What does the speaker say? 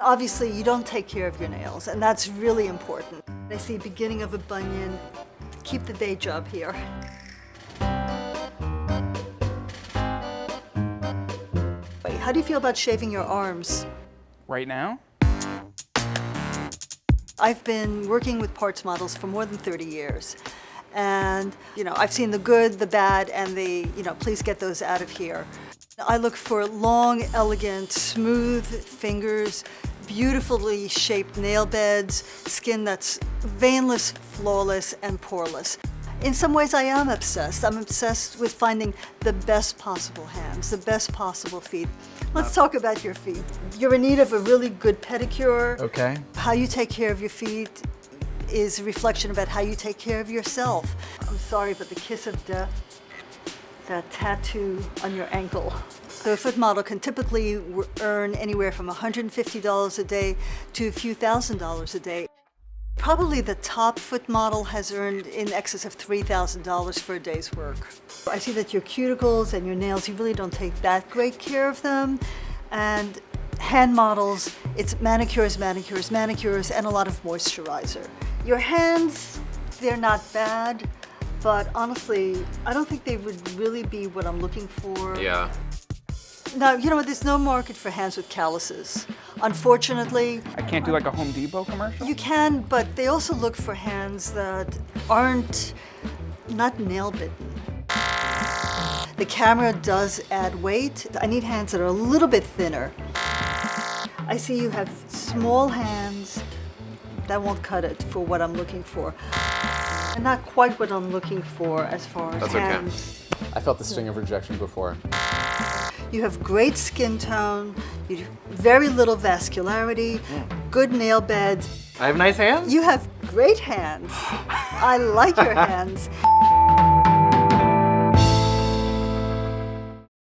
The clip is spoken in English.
Obviously, you don't take care of your nails, and that's really important. I see beginning of a bunion. Keep the day job here. How do you feel about shaving your arms? Right now? I've been working with parts models for more than 30 years. And, I've seen the good, the bad, and the, please get those out of here. I look for long, elegant, smooth fingers, beautifully shaped nail beds, skin that's veinless, flawless, and poreless. In some ways, I am obsessed. I'm obsessed with finding the best possible hands, the best possible feet. Let's talk about your feet. You're in need of a really good pedicure. Okay. How you take care of your feet is a reflection about how you take care of yourself. I'm sorry, but the kiss of death, that tattoo on your ankle. The foot model can typically earn anywhere from $150 a day to a few $1,000s a day. Probably the top foot model has earned in excess of $3,000 for a day's work. I see that your cuticles and your nails, you really don't take that great care of them. And hand models, it's manicures, manicures, manicures, and a lot of moisturizer. Your hands, they're not bad, but honestly, I don't think they would really be what I'm looking for. Yeah. Now, there's no market for hands with calluses. Unfortunately, I can't do like a Home Depot commercial? you can, but they also look for hands that aren't not nail bitten. The camera does add weight. I need hands that are a little bit thinner. I see you have small hands. That won't cut it for what I'm looking for. And not quite what I'm looking for as far as That's okay. hands. I felt the sting of rejection before. You have great skin tone, you very little vascularity, good nail beds. I have nice hands? You have great hands. I like your hands.